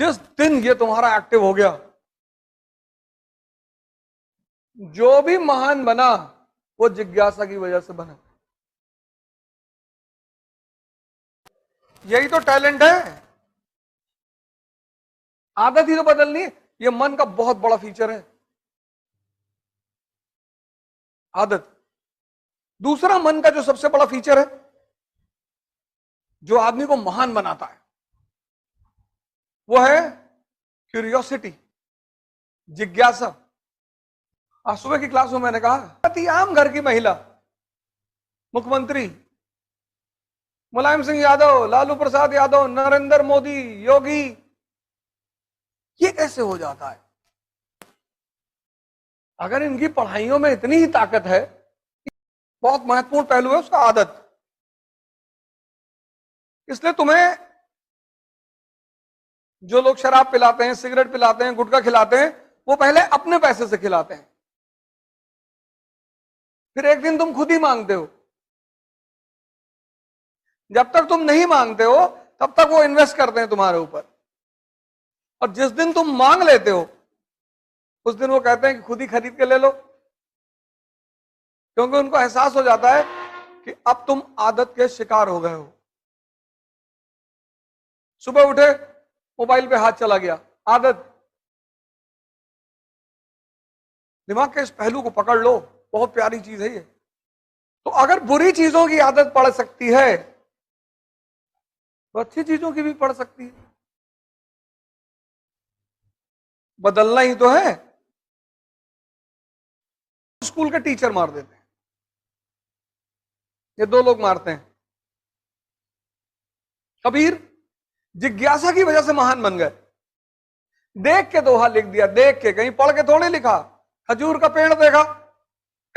जिस दिन ये तुम्हारा एक्टिव हो गया, जो भी महान बना वो जिज्ञासा की वजह से बना। यही तो टैलेंट है। आदत ही तो बदलनी है। ये मन का बहुत बड़ा फीचर है, आदत। दूसरा मन का जो सबसे बड़ा फीचर है, जो आदमी को महान बनाता है, वो है क्यूरियोसिटी, जिज्ञासा। आज सुबह की क्लास में मैंने कहा, अति आम घर की महिला, मुख्यमंत्री मुलायम सिंह यादव, लालू प्रसाद यादव, नरेंद्र मोदी, योगी, ये कैसे हो जाता है? अगर इनकी पढ़ाइयों में इतनी ही ताकत है, बहुत महत्वपूर्ण पहलू है उसका आदत। इसलिए तुम्हें जो लोग शराब पिलाते हैं, सिगरेट पिलाते हैं, गुटखा खिलाते हैं, वो पहले अपने पैसे से खिलाते हैं, फिर एक दिन तुम खुद ही मांगते हो। जब तक तुम नहीं मांगते हो तब तक वो इन्वेस्ट करते हैं तुम्हारे ऊपर, और जिस दिन तुम मांग लेते हो उस दिन वो कहते हैं कि खुद ही खरीद के ले लो, क्योंकि उनको एहसास हो जाता है कि अब तुम आदत के शिकार हो गए हो। सुबह उठे, मोबाइल पे हाथ चला गया, आदत। दिमाग के इस पहलू को पकड़ लो, बहुत प्यारी चीज है ये। तो अगर बुरी चीजों की आदत पड़ सकती है तो अच्छी चीजों की भी पड़ सकती है। बदलना ही तो है। स्कूल के टीचर मार देते हैं, ये दो लोग मारते हैं। कबीर जिज्ञासा की वजह से महान बन गए। देख के दोहा लिख दिया, देख के, कहीं पढ़ के थोड़ी लिखा। खजूर का पेड़ देखा,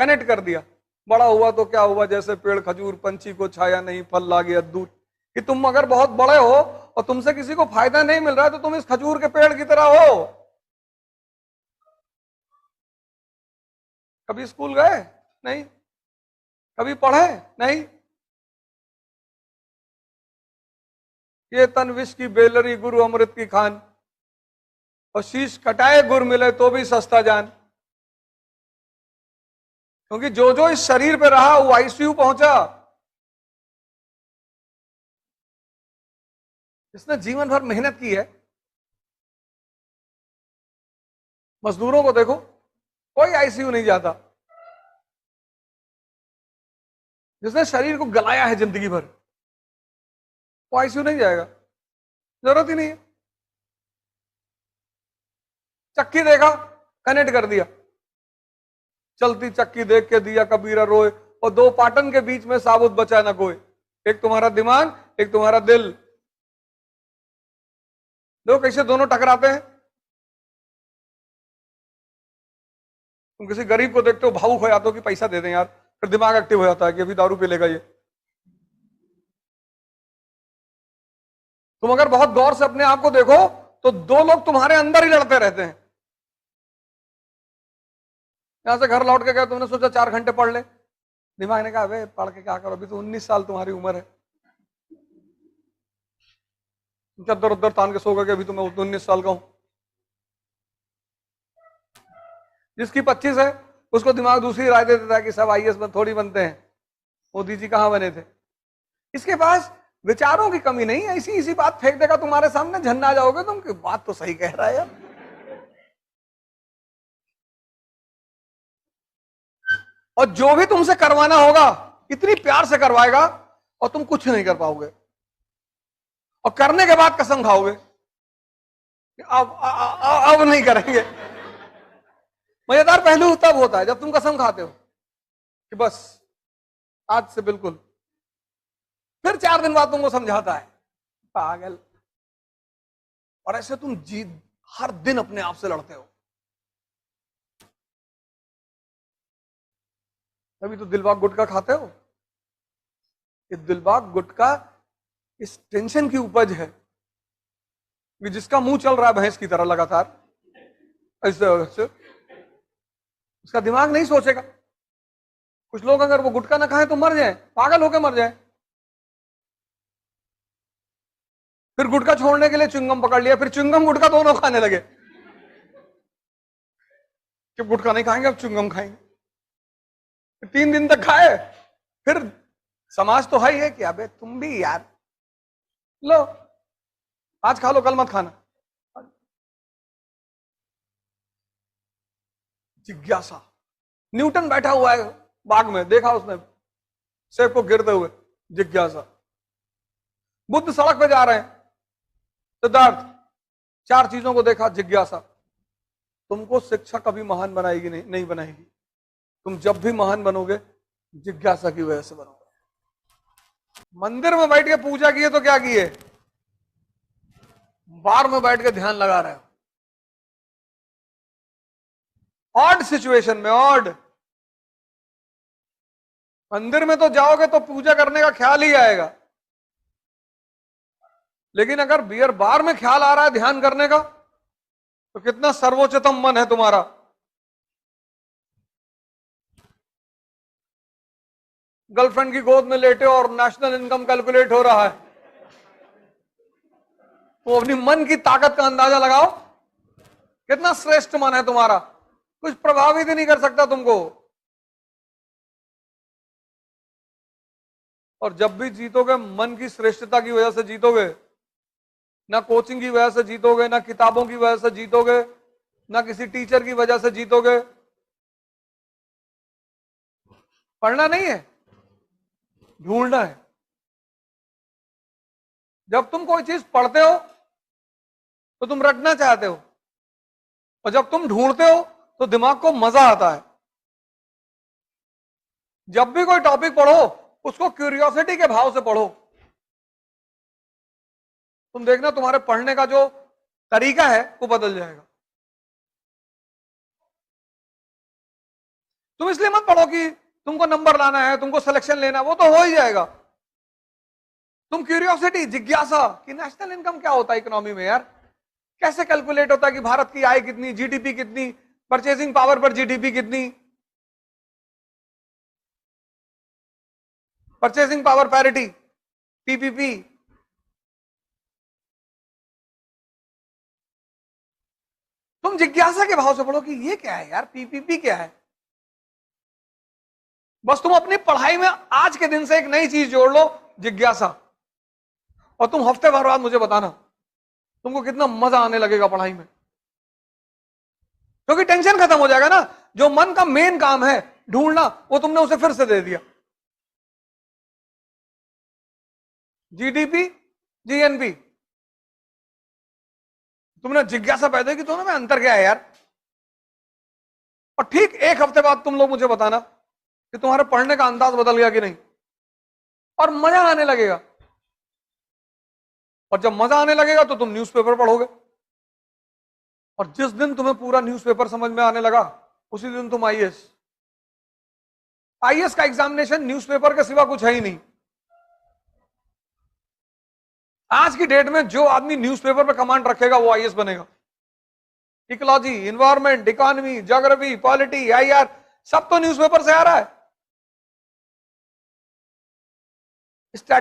कनेक्ट कर दिया, बड़ा हुआ तो क्या हुआ, जैसे पेड़ खजूर, पंछी को छाया नहीं, फल ला गया दूर। कि तुम अगर बहुत बड़े हो और तुमसे किसी को फायदा नहीं मिल रहा है तो तुम इस खजूर के पेड़ की तरह हो। कभी स्कूल गए? नहीं। कभी पढ़े? नहीं। ये तन विष की बेलरी, गुरु अमृत की खान, और शीश कटाए गुर मिले तो भी सस्ता जान। क्योंकि जो जो इस शरीर पे रहा वो आईसीयू पहुंचा। इसने जीवन भर मेहनत की है। मजदूरों को देखो, कोई आईसीयू नहीं जाता। जिसने शरीर को गलाया है जिंदगी भर, वो आईसीयू नहीं जाएगा, जरूरत ही नहीं है। चक्की देखा, कनेक्ट कर दिया, चलती चक्की देख के दिया कबीरा रोए, और दो पाटन के बीच में साबुत बचा ना कोई। एक तुम्हारा दिमाग, एक तुम्हारा दिल। देखो कैसे दोनों टकराते हैं। तुम किसी गरीब को देखते हो, भावुक हो जाते हो कि पैसा दे दें यार, फिर दिमाग एक्टिव हो जाता है कि अभी दारू पी लेगा ये। तुम अगर बहुत गौर से अपने आप को देखो तो दो लोग तुम्हारे अंदर ही लड़ते रहते हैं। यहां से घर लौट के गए, तुमने सोचा 4 घंटे पढ़ ले, दिमाग ने कहा अबे पढ़ के क्या करो, अभी तो 19 साल तुम्हारी उम्र है। चद्दर उद्दर तान के सो गए, अभी तो मैं 19 साल का हूं। जिसकी 25 है उसको दिमाग दूसरी राय दे देता है कि सब आईएएस थोड़ी बनते हैं, मोदी जी कहां बने थे। इसके पास विचारों की कमी नहीं है, इसी इसी बात फेंक देगा तुम्हारे सामने, झन्ना जाओगे तुम कि बात तो सही कह रहा है यार। और जो भी तुमसे करवाना होगा इतनी प्यार से करवाएगा और तुम कुछ नहीं कर पाओगे, और करने के बाद कसम खाओगे अब नहीं करेंगे। मजेदार पहलू तब होता है जब तुम कसम खाते हो कि बस आज से बिल्कुल, फिर 4 दिन बाद तुमको समझाता है पागल। और ऐसे तुम जीत हर दिन अपने आप से लड़ते हो। तभी तो दिलबाग गुटखा खाते हो। ये दिलबाग गुटखा इस टेंशन की उपज है कि जिसका मुंह चल रहा है भैंस की तरह लगातार, ऐसे उसका दिमाग नहीं सोचेगा। कुछ लोग अगर वो गुटखा ना खाएं तो मर जाएं, पागल होकर मर जाएं। फिर गुटखा छोड़ने के लिए च्युइंगम पकड़ लिया, फिर च्युइंगम गुटखा दोनों खाने लगे कि गुटखा नहीं खाएंगे अब च्युइंगम खाएंगे। 3 दिन तक खाए, फिर समाज तो है ही है कि अबे तुम भी यार, लो आज खा लो कल मत खाना। जिज्ञासा। न्यूटन बैठा हुआ है बाग में, देखा उसने सेब को गिरते हुए, जिज्ञासा। बुद्ध सड़क पे जा रहे हैं, सिद्धार्थ 4 चीजों को देखा, जिज्ञासा। तुमको शिक्षा कभी महान बनाएगी नहीं बनाएगी। तुम जब भी महान बनोगे जिज्ञासा की वजह से बनोगे। मंदिर में बैठ के पूजा किए तो क्या किए, बार में बैठ के ध्यान लगा रहे हो। ऑड सिचुएशन में, ऑड। मंदिर में तो जाओगे तो पूजा करने का ख्याल ही आएगा, लेकिन अगर बियर बार में ख्याल आ रहा है ध्यान करने का, तो कितना सर्वोच्चतम मन है तुम्हारा। गर्लफ्रेंड की गोद में लेटे और नेशनल इनकम कैलकुलेट हो रहा है, तो अपनी मन की ताकत का अंदाजा लगाओ, कितना श्रेष्ठ मन है तुम्हारा। कुछ प्रभावित ही नहीं कर सकता तुमको। और जब भी जीतोगे मन की श्रेष्ठता की वजह से जीतोगे, ना कोचिंग की वजह से जीतोगे, ना किताबों की वजह से जीतोगे, ना किसी टीचर की वजह से जीतोगे। पढ़ना नहीं है, ढूंढना है। जब तुम कोई चीज पढ़ते हो तो तुम रटना चाहते हो, और जब तुम ढूंढते हो तो दिमाग को मजा आता है। जब भी कोई टॉपिक पढ़ो उसको क्यूरियोसिटी के भाव से पढ़ो, तुम देखना तुम्हारे पढ़ने का जो तरीका है वो बदल जाएगा। तुम इसलिए मत पढ़ो कि तुमको नंबर लाना है, तुमको सिलेक्शन लेना, वो तो हो ही जाएगा। तुम क्यूरियोसिटी, जिज्ञासा कि नेशनल इनकम क्या होता है इकोनॉमी में यार, कैसे कैलकुलेट होता है कि भारत की आय कितनी, जीडीपी कितनी, परचेजिंग पावर पर जीडीपी कितनी, परचेजिंग पावर पैरिटी, पीपीपी। तुम जिज्ञासा के भाव से पढ़ो कि ये क्या है यार, पीपीपी क्या है। बस तुम अपनी पढ़ाई में आज के दिन से एक नई चीज जोड़ लो, जिज्ञासा, और तुम हफ्ते भर बाद मुझे बताना तुमको कितना मजा आने लगेगा पढ़ाई में, क्योंकि टेंशन खत्म हो जाएगा ना। जो मन का मेन काम है ढूंढना, वो तुमने उसे फिर से दे दिया। जीडीपी, जीएनपी, तुमने जिज्ञासा पैदा की, दोनों में अंतर क्या है यार। और ठीक 1 हफ्ते बाद तुम लोग मुझे बताना कि तुम्हारे पढ़ने का अंदाज बदल गया कि नहीं, और मजा आने लगेगा। और जब मजा आने लगेगा तो तुम न्यूज़पेपर पढ़ोगे, और जिस दिन तुम्हें पूरा न्यूज़पेपर समझ में आने लगा उसी दिन तुम आईएएस का एग्जामिनेशन न्यूज़पेपर के सिवा कुछ है ही नहीं। आज की डेट में जो आदमी न्यूज़पेपर पे कमांड रखेगा वो आईएएस बनेगा। Ecology, environment, economy, geography, polity, IR, सब तो न्यूज़पेपर से आ रहा है।